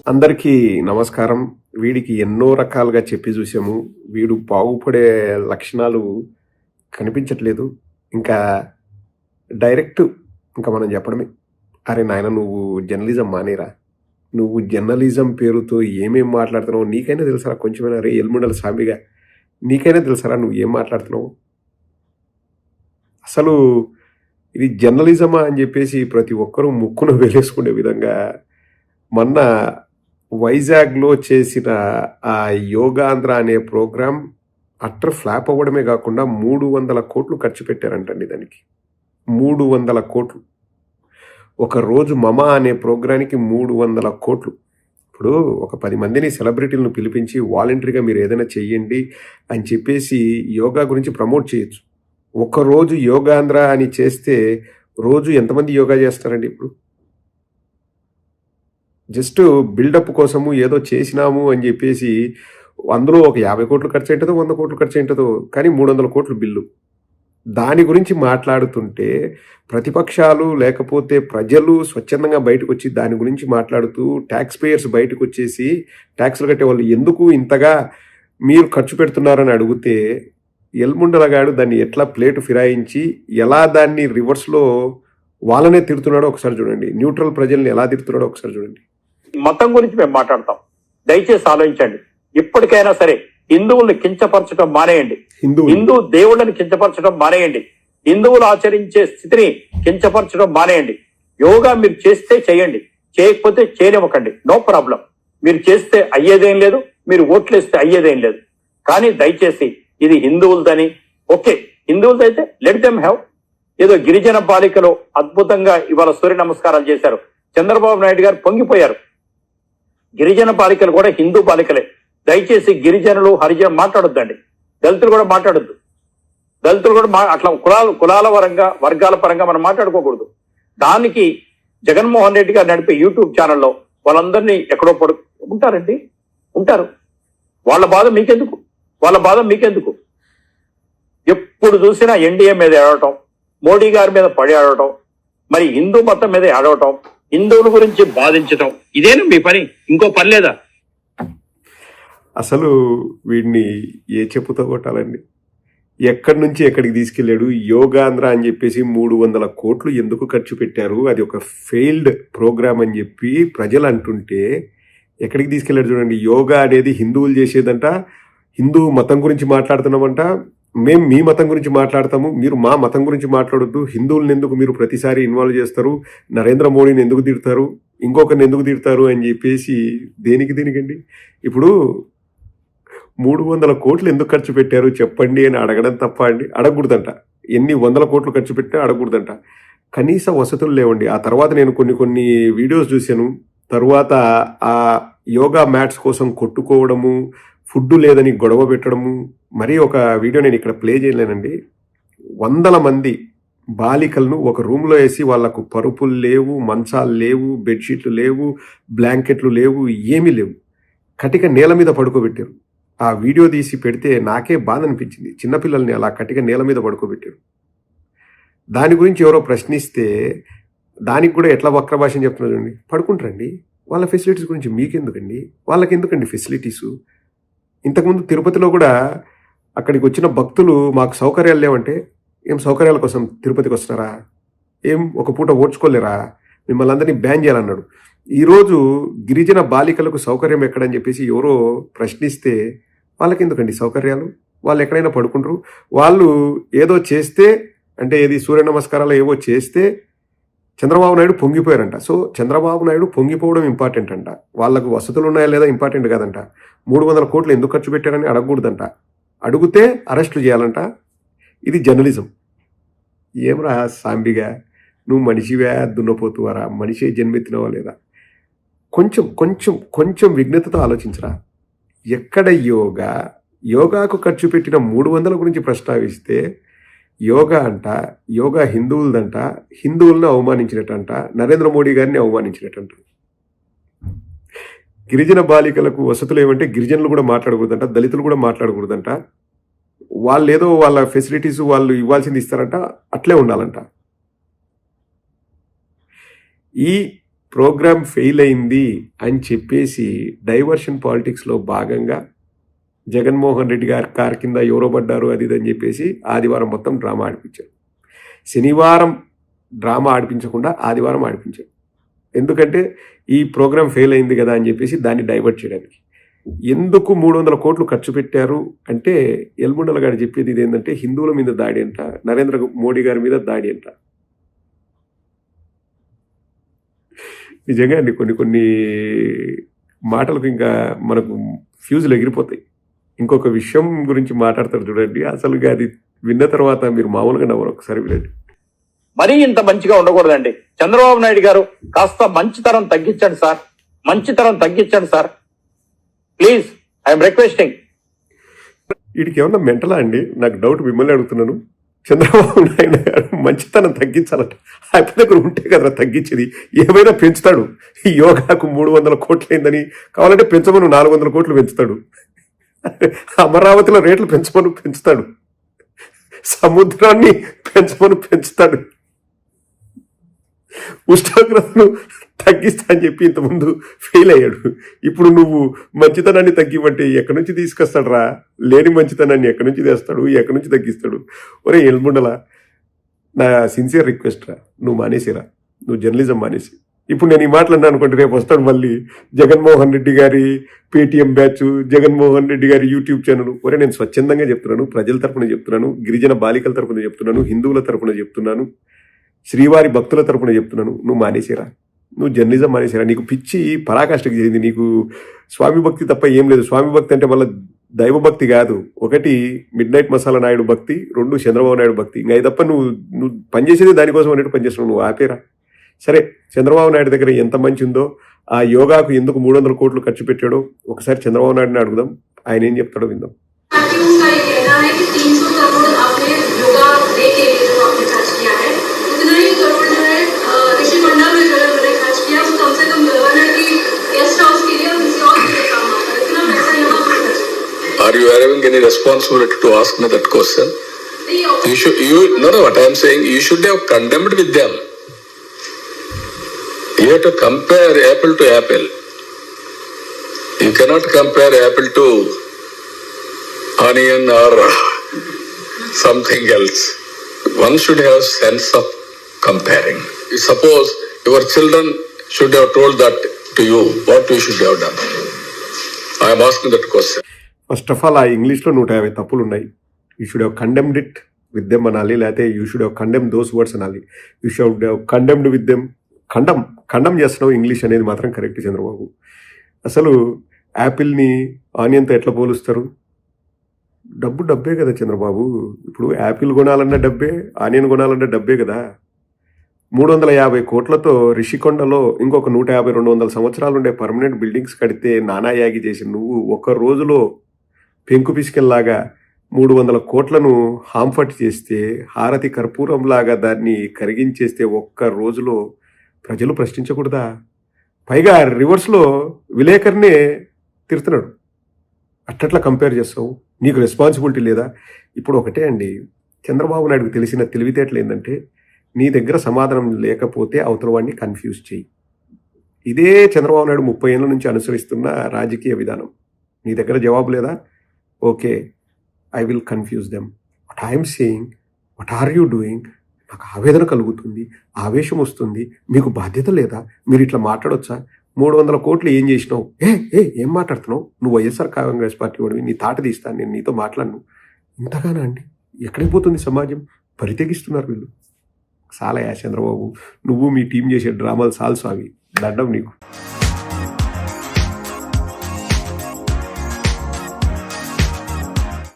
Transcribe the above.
అందరికీ నమస్కారం. వీడికి ఎన్నో రకాలుగా చెప్పి చూసాము. వీడు బాగుపడే లక్షణాలు కనిపించట్లేదు. ఇంకా డైరెక్ట్ ఇంకా మనం చెప్పడమే, అరే నాయన నువ్వు జర్నలిజం మానేరా, నువ్వు జర్నలిజం పేరుతో ఏమేం మాట్లాడుతున్నావు నీకైనా తెలుసరా? కొంచెమైనా రే ఎల్ముండల సామిగా నీకైనా తెలుసరా నువ్వు ఏం మాట్లాడుతున్నావు? అసలు ఇది జర్నలిజమా అని చెప్పేసి ప్రతి ఒక్కరూ ముక్కును వేలేసుకునే విధంగా మొన్న వైజాగ్లో చేసిన ఆ యోగాంధ్ర అనే ప్రోగ్రాం అట్టర్ ఫ్లాప్ అవ్వడమే కాకుండా 300 కోట్లు ఖర్చు పెట్టారంటండి దానికి. 300 కోట్లు. ఒక రోజు మమ అనే ప్రోగ్రానికి 300 కోట్లు. ఇప్పుడు ఒక 10 మందిని సెలబ్రిటీలను పిలిపించి వాలంటరీగా మీరు ఏదైనా చెయ్యండి అని చెప్పేసి యోగా గురించి ప్రమోట్ చేయొచ్చు. ఒకరోజు యోగాంధ్ర అని చేస్తే రోజు ఎంతమంది యోగా చేస్తారండి? ఇప్పుడు జస్ట్ బిల్డప్ కోసము ఏదో చేసినాము అని చెప్పేసి అందులో ఒక 50 కోట్లు ఖర్చు అయింటుందో 100 కోట్లు ఖర్చు అయింటుందో, కానీ 300 కోట్లు బిల్లు. దాని గురించి మాట్లాడుతుంటే ప్రతిపక్షాలు లేకపోతే ప్రజలు స్వచ్ఛందంగా బయటకు వచ్చి దాని గురించి మాట్లాడుతూ ట్యాక్స్ పేయర్స్ బయటకు వచ్చేసి ట్యాక్స్లు కట్టే వాళ్ళు ఎందుకు ఇంతగా మీరు ఖర్చు పెడుతున్నారని అడిగితే ఎల్ముండలగాడు దాన్ని ఎట్లా ప్లేటు ఫిరాయించి ఎలా దాన్ని రివర్స్లో వాళ్ళనే తిడుతున్నాడో ఒకసారి చూడండి. న్యూట్రల్ ప్రజల్ని ఎలా తిడుతున్నాడో ఒకసారి చూడండి. మతం గురించి మేము మాట్లాడతాం, దయచేసి ఆలోచించండి. ఇప్పటికైనా సరే హిందువుల్ని కించపరచడం మానేయండి. హిందూ దేవుళ్ళని కించపరచడం మానేయండి. హిందువులు ఆచరించే స్థితిని కించపరచడం మానేయండి. యోగా మీరు చేస్తే చేయండి, చేయకపోతే చేయనివ్వకండి, నో ప్రాబ్లం. మీరు చేస్తే అయ్యేదేం లేదు, మీరు ఓట్లేస్తే అయ్యేదేం లేదు. కానీ దయచేసి ఇది హిందువులదని, ఓకే హిందువులదైతే లెట్ దెమ్ హ్యావ్. ఏదో గిరిజన బాలికలు అద్భుతంగా ఇవాళ సూర్య నమస్కారాలు చేశారు. చంద్రబాబు నాయుడు గారు పొంగిపోయారు. గిరిజన బాలికలు కూడా హిందూ బాలికలే. దయచేసి గిరిజనులు హరిజన మాట్లాడొద్దండి. దళితులు కూడా మాట్లాడొద్దు. దళితులు కూడా అట్లా కులాల పరంగా వర్గాల పరంగా మనం మాట్లాడుకోకూడదు. దానికి జగన్మోహన్ రెడ్డి గారు నడిపే యూట్యూబ్ ఛానల్లో వాళ్ళందరినీ ఎక్కడో ఉంటారండి, ఉంటారు. వాళ్ళ బాధ మీకెందుకు? ఎప్పుడు చూసినా ఎన్డీఏ మీద ఏడవటం, మోడీ గారి మీద పడి ఆడటం, మరి హిందూ మతం మీద ఆడవటం, హిందువుల గురించి బాధించటం, ఇదేనా మీ పని? ఇంకో పని లేదా? అసలు వీడిని ఏ చెప్పుతో కొట్టాలండి? ఎక్కడి నుంచి ఎక్కడికి తీసుకెళ్లాడు? యోగాంధ్ర అని చెప్పేసి 300 కోట్లు ఎందుకు ఖర్చు పెట్టారు? అది ఒక ఫెయిల్డ్ ప్రోగ్రామ్ అని చెప్పి ప్రజలు అంటుంటే ఎక్కడికి తీసుకెళ్లాడు చూడండి. యోగా అనేది హిందువులు చేసేదంట, హిందూ మతం గురించి మాట్లాడుతున్నామంట, మేము మీ మతం గురించి మాట్లాడతాము, మీరు మా మతం గురించి మాట్లాడొద్దు, హిందువులను ఎందుకు మీరు ప్రతిసారి ఇన్వాల్వ్ చేస్తారు, నరేంద్ర మోడీని ఎందుకు తిడతారు, ఇంకొకరిని ఎందుకు తిడతారు అని చెప్పేసి దేనికండి? ఇప్పుడు 300 కోట్లు ఎందుకు ఖర్చు పెట్టారు చెప్పండి అని అడగడం తప్ప అండి? అడగకూడదంట. ఎన్ని 100 కోట్లు ఖర్చు పెట్టినా అడగకూడదంట. కనీస వసతులు లేవండి. ఆ తర్వాత నేను కొన్ని వీడియోస్ చూశాను. తర్వాత ఆ యోగా మ్యాట్స్ కోసం కొట్టుకోవడము, ఫుడ్ లేదని గొడవ పెట్టడము. మరీ ఒక వీడియో నేను ఇక్కడ ప్లే చేయలేనండి. 100 మంది బాలికలను ఒక రూమ్లో వేసి వాళ్లకు పరుపులు లేవు, మంచాలు లేవు, బెడ్షీట్లు లేవు, బ్లాంకెట్లు లేవు, ఏమీ లేవు. కటిక నేల మీద పడుకోబెట్టారు. ఆ వీడియో తీసి పెడితే నాకే బాధ అనిపించింది. చిన్నపిల్లల్ని అలా కటిక నేల మీద పడుకోబెట్టారు. దాని గురించి ఎవరో ప్రశ్నిస్తే దానికి కూడా ఎట్లా వక్ర భాషని చెప్తున్నారు చూడండి. పడుకుంటారండి. వాళ్ళ ఫెసిలిటీస్ గురించి మీకెందుకండి? వాళ్ళకి ఎందుకండి ఫెసిలిటీసు? ఇంతకుముందు తిరుపతిలో కూడా అక్కడికి వచ్చిన భక్తులు మాకు సౌకర్యాలు లేవంటే, ఏం సౌకర్యాల కోసం తిరుపతికి వస్తున్నారా? ఏం ఒక పూట ఓడ్చుకోలేరా? మిమ్మల్ని అందరినీ బ్యాన్ చేయాలన్నాడు. ఈరోజు గిరిజన బాలికలకు సౌకర్యం ఎక్కడని చెప్పేసి ఎవరో ప్రశ్నిస్తే వాళ్ళకి ఎందుకండి సౌకర్యాలు? వాళ్ళు ఎక్కడైనా పడుకుంటారు. వాళ్ళు ఏదో చేస్తే, అంటే ఏది సూర్య నమస్కారాలు ఏవో చేస్తే చంద్రబాబు నాయుడు పొంగిపోయారంట. సో చంద్రబాబు నాయుడు పొంగిపోవడం ఇంపార్టెంట్ అంట. వాళ్ళకు వసతులు ఉన్నాయా లేదా ఇంపార్టెంట్ కాదంట. 300 కోట్లు ఎందుకు ఖర్చు పెట్టారని అడగకూడదంట. అడిగితే అరెస్టులు చేయాలంట. ఇది జర్నలిజం. ఏమరా సాంబిగా, నువ్వు మనిషివా దున్నపోతువారా? మనిషి జన్మెత్తినవా లేదా? కొంచెం విఘ్నతతో ఆలోచించరా. ఎక్కడ యోగాకు ఖర్చు పెట్టిన 300 గురించి ప్రస్తావిస్తే యోగా యోగా హిందువులదంట, హిందువులను అవమానించినట్టంట, నరేంద్ర మోడీ గారిని అవమానించినట్టంట. గిరిజన బాలికలకు వసతులు ఏమంటే గిరిజనులు కూడా మాట్లాడకూడదంట, దళితులు కూడా మాట్లాడకూడదంట. వాళ్ళు ఏదో వాళ్ళ ఫెసిలిటీస్ వాళ్ళు ఇవ్వాల్సింది ఇస్తారంట, అట్లే ఉండాలంట. ఈ ప్రోగ్రామ్ ఫెయిల్ అయింది అని చెప్పేసి డైవర్షన్ పాలిటిక్స్లో భాగంగా జగన్మోహన్ రెడ్డి గారి కారు కింద ఎవరో పడ్డారు అది ఇది అని చెప్పేసి ఆదివారం మొత్తం డ్రామా ఆడిపించారు. శనివారం డ్రామా ఆడిపించకుండా ఆదివారం ఆడిపించారు. ఎందుకంటే ఈ ప్రోగ్రామ్ ఫెయిల్ అయింది కదా అని చెప్పేసి దాన్ని డైవర్ట్ చేయడానికి. ఎందుకు 300 కోట్లు ఖర్చు పెట్టారు అంటే ఎల్ముండల గారు చెప్పేది ఇది ఏంటంటే హిందువుల మీద దాడి అంట, నరేంద్ర మోడీ గారి మీద దాడి అంట. నిజంగా అండి కొన్ని మాటలకు ఇంకా మనకు ఫ్యూజులు ఎగిరిపోతాయి. ఇంకొక విషయం గురించి మాట్లాడతారు చూడండి, అసలు అది విన్న తర్వాత మీరు మామూలుగా నవ్వరు. ఒకసారి వినండి. మరీ ఇంత మంచిగా ఉండకూడదండి. చంద్రబాబు నాయుడు గారు కాస్త మంచితనం తగ్గించండి సార్, మంచితనం తగ్గించండి సార్, ప్లీజ్, ఐఎమ్ రిక్వెస్టింగ్. వీడికి ఏమన్నా మెంటలా అండి? నాకు డౌట్, మిమ్మల్ని అడుగుతున్నాను. చంద్రబాబు నాయుడు గారు మంచితనం తగ్గించాలంట. ఆయన దగ్గర ఉంటే కదా తగ్గించేది, ఏమైనా పెంచుతాడు. ఈ యోగాకు 300 కోట్లు అయిందని కావాలంటే పెంచమను, 400 కోట్లు పెంచుతాడు. అమరావతిలో రేట్లు పెంచుతాడు. సముద్రాన్ని పెంచుతాడు. ఉష్ణోగ్రతను తగ్గిస్తా అని చెప్పి ఇంతకుముందు ఫెయిల్ అయ్యాడు. ఇప్పుడు నువ్వు మంచితనాన్ని తగ్గివ్వంటే ఎక్కడి నుంచి తీసుకొస్తాడు రా? లేని మంచితనాన్ని ఎక్కడి నుంచి తెస్తాడు, ఎక్కడి నుంచి తగ్గిస్తాడు? ఒరే ఎల్ముండలా, నా సిన్సియర్ రిక్వెస్ట్ రా, నువ్వు మానేసిరా, నువ్వు జర్నలిజం మానేసి. ఇప్పుడు నేను ఈ మాటలన్నా అనుకోండి, రేపు వస్తాడు మళ్ళీ జగన్మోహన్ రెడ్డి గారి పేటీఎం బ్యాచ్, జగన్మోహన్ రెడ్డి గారి యూట్యూబ్ ఛానల్. ఒరే నేను స్వచ్ఛందంగా చెప్తున్నాను, ప్రజల తరపున చెప్తున్నాను, గిరిజన బాలికల తరపున చెప్తున్నాను, హిందువుల తరపున చెప్తున్నాను, శ్రీవారి భక్తుల తరపున చెప్తున్నాను. నువ్వు మానేసిరా, నువ్వు జర్నలిజం మానేసిరా. నీకు పిచ్చి పరాకాష్ఠకి చేరింది. నీకు స్వామి భక్తి తప్ప ఏం లేదు. స్వామి భక్తి అంటే మళ్ళీ దైవభక్తి కాదు. ఒకటి మిడ్ నైట్ మసాలా నాయుడు భక్తి, 2 చంద్రబాబు నాయుడు భక్తి. ఇంకా తప్ప నువ్వు పనిచేసేది దానికోసం అన్నట్టు పనిచేస్తున్నావు. నువ్వు ఆపేరా. సరే, చంద్రబాబు నాయుడు దగ్గర ఎంత మంచి ఉందో, ఆ యోగాకు ఎందుకు 300 కోట్లు ఖర్చు పెట్టాడో ఒకసారి చంద్రబాబు నాయుడుని అడుగుదాం, ఆయన ఏం చెప్తాడో విందాం. Are you having any responsibility to ask me that question? No, what I am saying, you should have condemned with them. You have to compare apple to apple. You cannot compare apple to onion or something else. One should have sense of comparing. Suppose your children should have told that to you, what you should have done. I am asking that question. First of all, ఆ ఇంగ్లీష్లో 150 తప్పులు ఉన్నాయి. You should have condemned it with them అనాలి, లేకపోతే you should have condemn those words అనాలి. You should have condemned with them. ఖండం చేస్తున్నావు English అనేది మాత్రం కరెక్ట్ చంద్రబాబు. అసలు యాపిల్ని ఆనియన్తో ఎట్లా పోలుస్తారు? డబ్బే కదా చంద్రబాబు. ఇప్పుడు యాపిల్ కొనాలన్న డబ్బే, ఆనియన్ కొనాలన్న డబ్బే కదా. 350 కోట్లతో రిషికొండలో ఇంకొక 150-200 సంవత్సరాలు ఉండే పర్మనెంట్ బిల్డింగ్స్ కడితే నానాయాగి చేసి నువ్వు ఒక రోజులో పెంకు పిసికెల్లాగా 300 కోట్లను హాంఫర్ట్ చేస్తే, హారతి కర్పూరంలాగా దాన్ని కరిగించేస్తే ఒక్క రోజులో ప్రజలు ప్రశ్నించకూడదా? పైగా రివర్స్లో విలేకరునే తిడుతున్నాడు. అట్లా కంపేర్ చేస్తావు, నీకు రెస్పాన్సిబిలిటీ లేదా? ఇప్పుడు ఒకటే అండి, చంద్రబాబు నాయుడుకు తెలిసిన తెలివితేటలు ఏంటంటే, నీ దగ్గర సమాధానం లేకపోతే అవతల వాడిని కన్ఫ్యూజ్ చేయి. ఇదే చంద్రబాబు నాయుడు 30 ఏళ్ళ నుంచి అనుసరిస్తున్న రాజకీయ విధానం. నీ దగ్గర జవాబు లేదా? Okay, I will confuse them. What I'm saying, what are you doing? నాకు ఆవేదన కలుగుతుంది, ఆవేశం వస్తుంది. మీకు బాధ్యత లేదా? మీరు ఇట్లా మాట్లాడొచ్చా? 300 కోట్లు ఏం చేసినావు? ఏం మాట్లాడుతున్నావు? నువ్వు వైఎస్ఆర్ కాంగ్రెస్ పార్టీ వాడివి, నీ తాట తీస్తాను, నేను నీతో మాట్లాడను. ఇంతగానా అండి? ఎక్కడికి పోతుంది సమాజం? పరితెగిస్తున్నారు వీళ్ళు. సాలయా చంద్రబాబు, నువ్వు మీ టీం చేసే డ్రామాలు సాల్సావి. దండం నీకు.